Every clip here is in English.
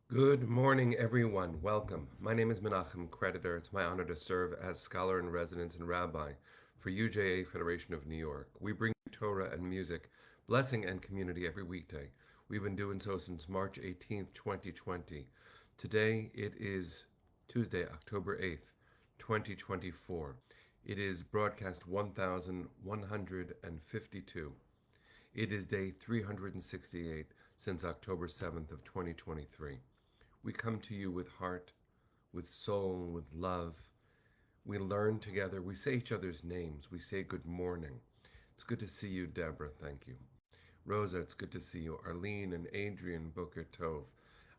Good morning, everyone. Welcome. My name is Menachem Creditor. It's my honor to serve as scholar in residence and rabbi for UJA Federation of New York. We bring you Torah and music, blessing and community every weekday. We've been doing so since March 18th, 2020. Today it is Tuesday, October 8th, 2024. It is broadcast 1152. It is day 368 since October 7th of 2023. We come to you with heart, with soul, with love. We learn together. We say each other's names. We say good morning. It's good to see you, Deborah. Thank you. Rosa, it's good to see you. Arlene and Adrian, Boker Tov.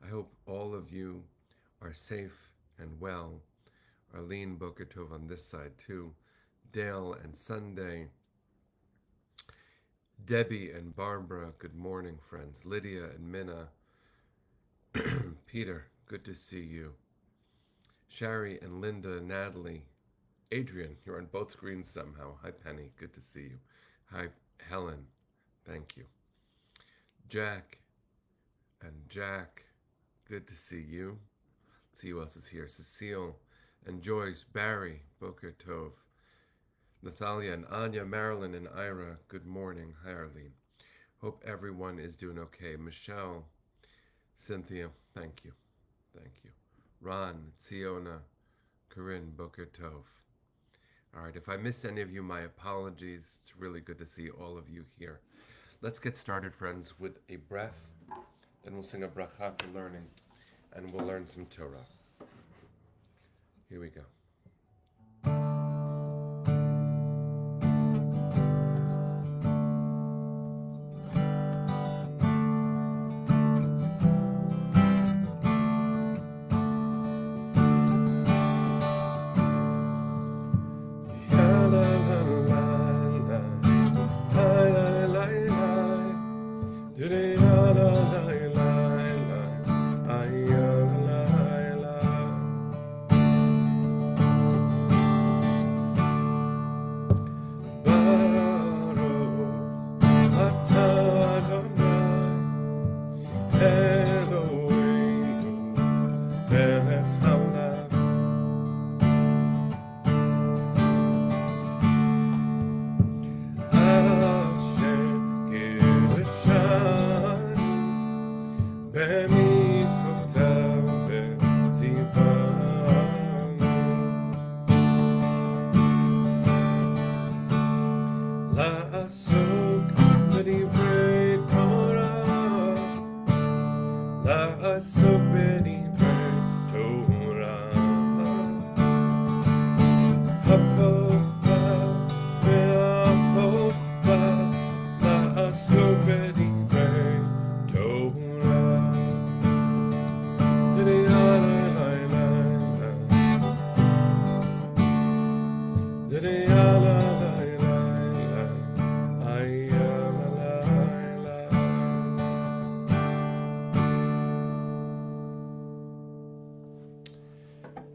I hope all of you are safe and well. Arlene, Boker Tov on this side too. Dale and Sunday. Debbie and Barbara, good morning, friends. Lydia and Minna. Peter, good to see you. Shari and Linda, Natalie, Adrian, you're on both screens somehow. Hi, Penny, good to see you. Hi, Helen, thank you. Jack and Jack, good to see you. Let's see who else is here. Cecile and Joyce, Barry, Boker Tov. Natalia and Anya, Marilyn and Ira, good morning. Hi, Arlene. Hope everyone is doing okay. Michelle, Cynthia, thank you. Thank you. Ron, Tsiona, Corinne, Boker Tov. All right, if I missed any of you, my apologies. It's really good to see all of you here. Let's get started, friends, with a breath. Then we'll sing a bracha for learning, and we'll learn some Torah. Here we go.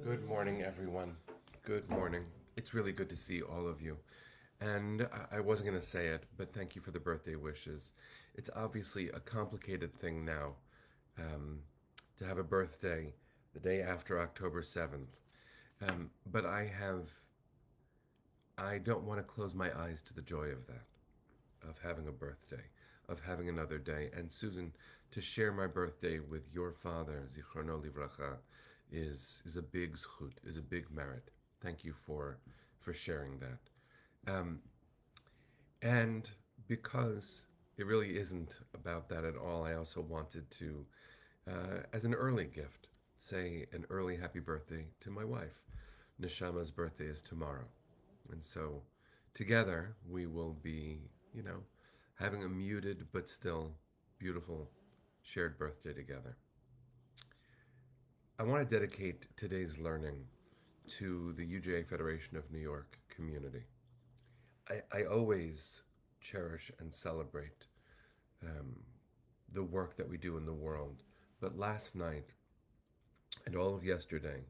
Good morning, everyone. Good morning. It's really good to see all of you. And I wasn't going to say it, but thank you for the birthday wishes. It's obviously a complicated thing now um, to have a birthday the day after October 7th. But I don't want to close my eyes to the joy of that, of having a birthday, of having another day. And Susan, to share my birthday with your father, Zichrono Livracha, is a big zchut, is a big merit. Thank you for sharing that. And because it really isn't about that at all, I also wanted to, as an early gift, say an early happy birthday to my wife. Neshama's birthday is tomorrow. And so together we will be, having a muted but still beautiful shared birthday together. I want to dedicate today's learning to the UJA Federation of New York community. I always cherish and celebrate um, the work that we do in the world. But last night and all of yesterday,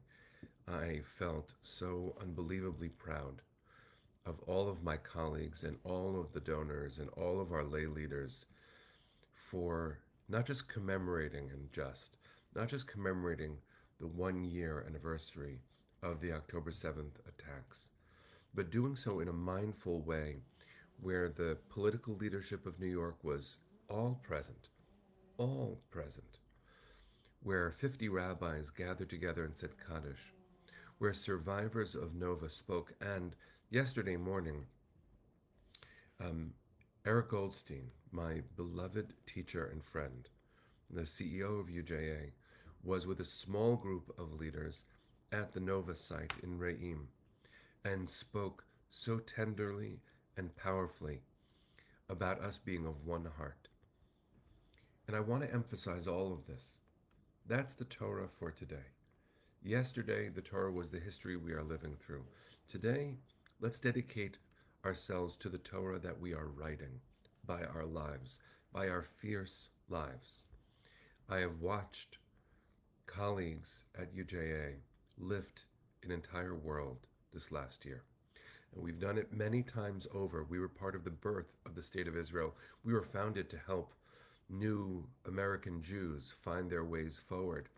I felt so unbelievably proud of all of my colleagues and all of the donors and all of our lay leaders for not just commemorating and just, not just commemorating the 1 year anniversary of the October 7th attacks, but doing so in a mindful way where the political leadership of New York was all present, all present, where 50 rabbis gathered together and said Kaddish, where survivors of Nova spoke, and yesterday morning, um, Eric Goldstein, my beloved teacher and friend, the CEO of UJA, was with a small group of leaders at the Nova site in Re'im and spoke so tenderly and powerfully about us being of one heart. And I want to emphasize all of this. That's the Torah for today. Yesterday, the Torah was the history we are living through. Today, let's dedicate ourselves to the Torah that we are writing by our lives, by our fierce lives. I have watched colleagues at UJA lift an entire world this last year. And we've done it many times over. We were part of the birth of the State of Israel. We were founded to help new American Jews find their ways forward.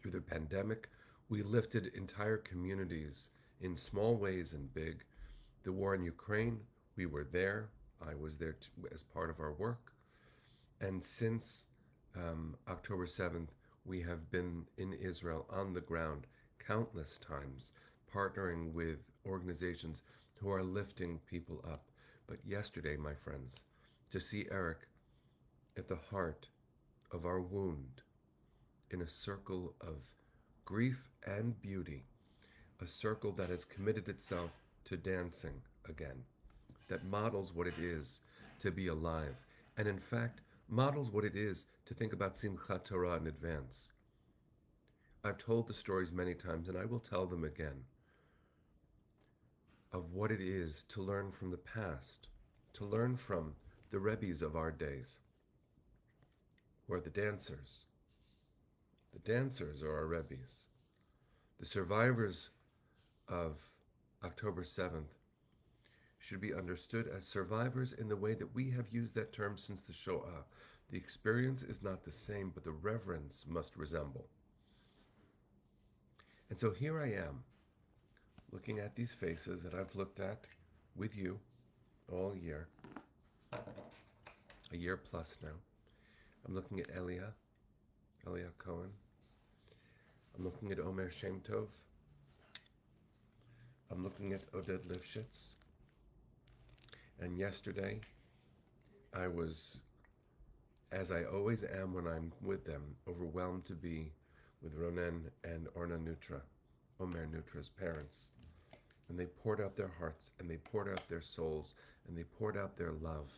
Through the pandemic, we lifted entire communities in small ways and big. The war in Ukraine, we were there. I was there as part of our work. And since October 7th, we have been in Israel on the ground countless times, partnering with organizations who are lifting people up. But yesterday, my friends, to see Eric at the heart of our wound, in a circle of grief and beauty, a circle that has committed itself to dancing again, that models what it is to be alive, and in fact, models what it is to think about Simchat Torah in advance. I've told the stories many times, and I will tell them again, of what it is to learn from the past, to learn from the Rebbes of our days, or the dancers. The dancers are our Rebbes. The survivors of October 7th should be understood as survivors in the way that we have used that term since the Shoah. The experience is not the same, but the reverence must resemble. And so here I am, looking at these faces that I've looked at with you all year, a year plus now. I'm looking at Elia Cohen. I'm looking at Omer Shem Tov. I'm looking at Oded Lifshitz. And yesterday, I was, as I always am when I'm with them, overwhelmed to be with Ronen and Orna Nutra, Omer Nutra's parents. And they poured out their hearts, and they poured out their souls, and they poured out their love.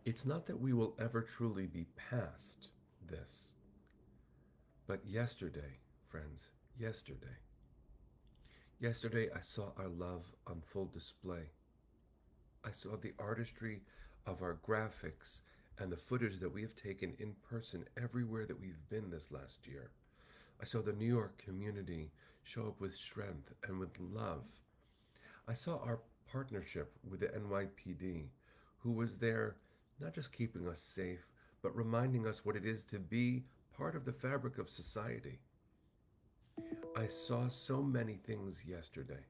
It's not that we will ever truly be past this, but yesterday, friends, yesterday I saw our love on full display. I saw the artistry of our graphics and the footage that we have taken in person everywhere that we've been this last year. I saw the New York community show up with strength and with love. I saw our partnership with the NYPD, who was there not just keeping us safe, but reminding us what it is to be part of the fabric of society. I saw so many things yesterday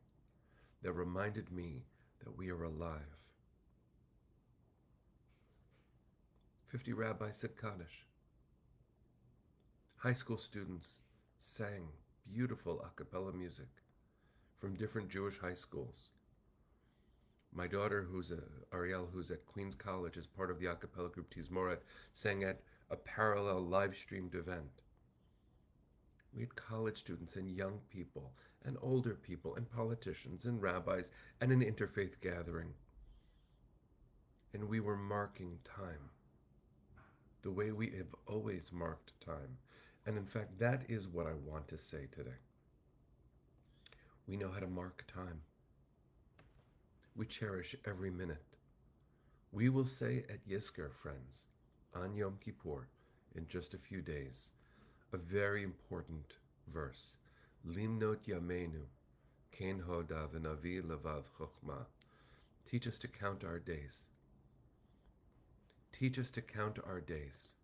that reminded me that we are alive. 50 rabbis said Kaddish. High school students sang beautiful a cappella music from different Jewish high schools. My daughter, Ariel, who's at Queens College, is part of the a cappella group Tizmoret, sang at a parallel live-streamed event. We had college students and young people and older people and politicians and rabbis and an interfaith gathering. And we were marking time, the way we have always marked time. And in fact, that is what I want to say today. We know how to mark time. We cherish every minute. We will say at Yizkor, friends, on Yom Kippur, in just a few days, a very important verse. Limnot Yameinu, Ken Hoda v'Navi Levav Chochma. Teach us to count our days. Teach us to count our days.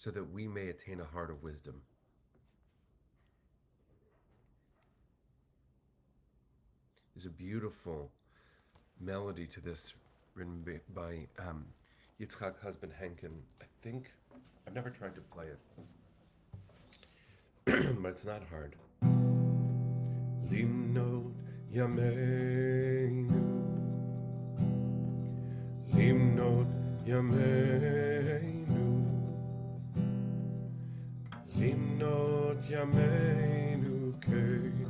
so that we may attain a heart of wisdom. There's a beautiful melody to this written by Yitzchak Husband Henkin. I think, I've never tried to play it, but it's not hard. Limnot Yameinu, Limnot Yameinu, Limnot Yameinu Kein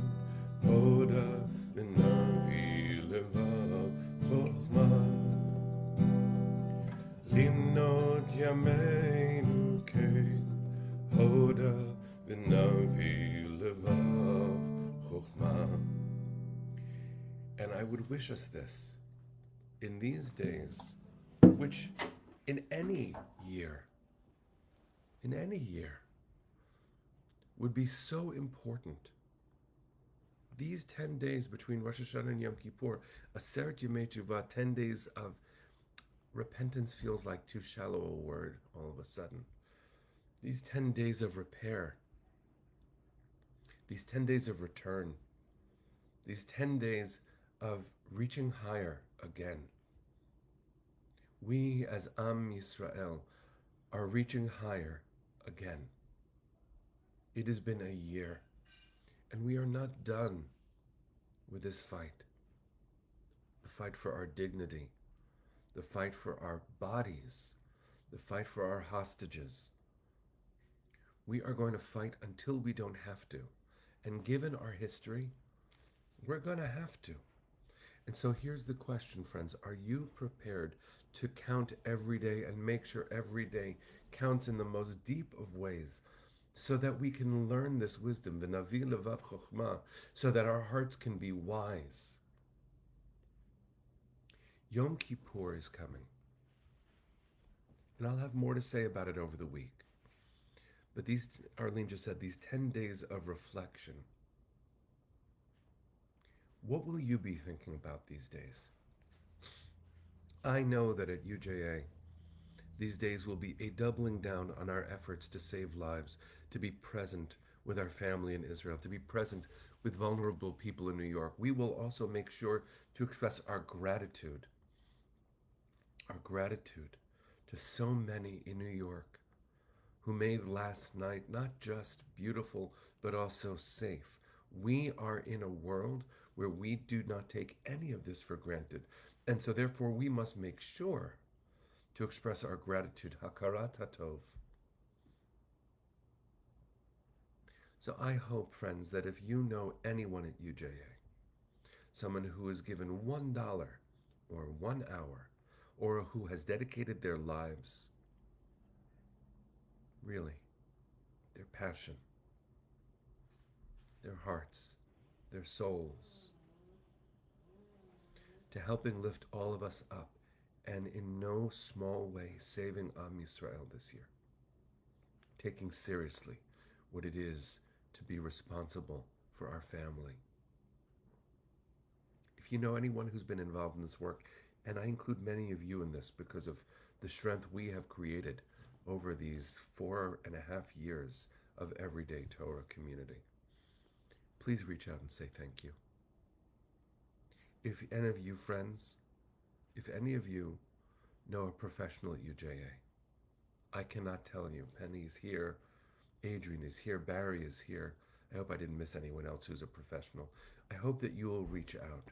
Hoda V'Navi Levav Chochma, Limnot Yameinu Kein Hoda V'Navi Levav Chochma. And I would wish us this in these days, which in any year, would be so important. These 10 days between Rosh Hashanah and Yom Kippur, Aseret Yemei Teshuvah, 10 days of repentance feels like too shallow a word all of a sudden. These 10 days of repair, these 10 days of return, these 10 days of reaching higher again. We as Am Yisrael are reaching higher again. It has been a year, and we are not done with this fight. The fight for our dignity, the fight for our bodies, the fight for our hostages. We are going to fight until we don't have to. And given our history, we're going to have to. And so here's the question, friends. Are you prepared to count every day and make sure every day counts in the most deep of ways so that we can learn this wisdom, the Navi Levav Chochma, so that our hearts can be wise? Yom Kippur is coming. And I'll have more to say about it over the week. But these, Arlene just said, these 10 days of reflection. What will you be thinking about these days? I know that at UJA, these days will be a doubling down on our efforts to save lives, to be present with our family in Israel, to be present with vulnerable people in New York. We will also make sure to express our gratitude to so many in New York who made last night not just beautiful, but also safe. We are in a world where we do not take any of this for granted. And so therefore we must make sure to express our gratitude, hakarat hatov. So I hope, friends, that if you know anyone at UJA, someone who has given $1 or 1 hour, or who has dedicated their lives, really, their passion, their hearts, their souls, to helping lift all of us up, and in no small way saving Am Yisrael this year, taking seriously what it is to be responsible for our family. If you know anyone who's been involved in this work, and I include many of you in this because of the strength we have created over these 4.5 years of everyday Torah community, please reach out and say thank you. If any of you friends, if any of you know a professional at UJA, I cannot tell you. Penny is here, Adrian is here, Barry is here. I hope I didn't miss anyone else who's a professional. I hope that you will reach out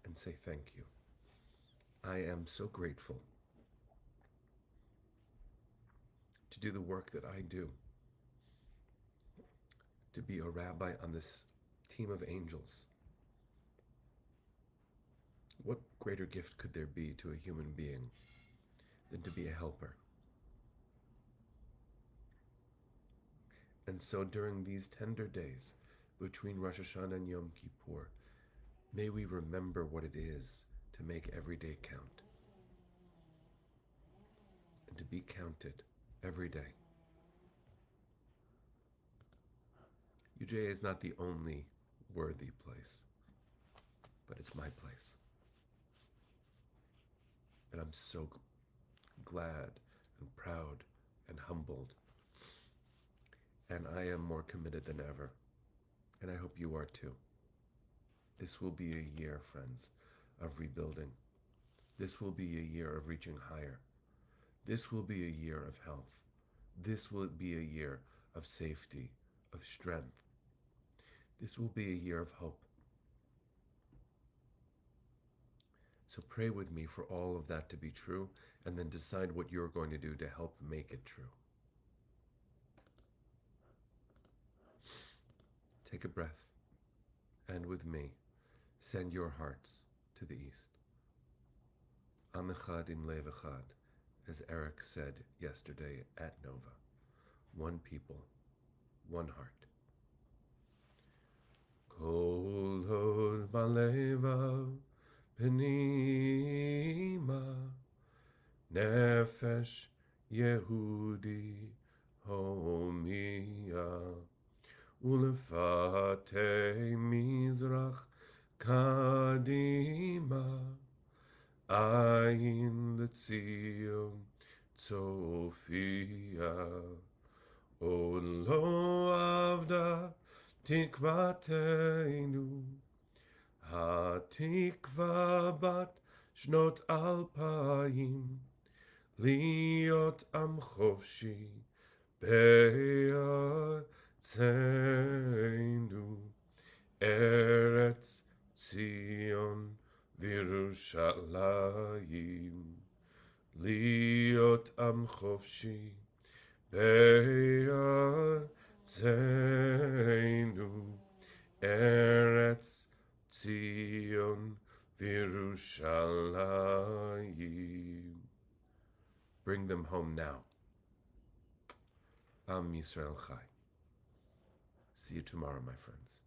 and say thank you. I am so grateful to do the work that I do, to be a rabbi on this team of angels. What greater gift could there be to a human being than to be a helper? And so during these tender days between Rosh Hashanah and Yom Kippur, may we remember what it is to make every day count and to be counted every day. UJA is not the only worthy place, but it's my place. And I'm so glad and proud and humbled and I am more committed than ever, and I hope you are too. This will be a year, friends, of rebuilding. This will be a year of reaching higher. This will be a year of health. This will be a year of safety, of strength. This will be a year of hope. So pray with me for all of that to be true, and then decide what you're going to do to help make it true. Take a breath, and with me, send your hearts to the east. Am echad im lev echad, as Eric said yesterday at Nova. One people, one heart. Kol hod balevav Penima Nefesh Yehudi Homia Ulefate Mizrach Kadima Ayin Letzion Tzofia Olo Avda Tikvateinu Hatikva bat shnot alpayim liot am chovshi be'artzenu Eretz Zion v'Yerushalayim liot am chovshi be'artzenu Eretz Zion v'Yerushalayim. Bring them home now. Am Yisrael Chai. See you tomorrow, my friends.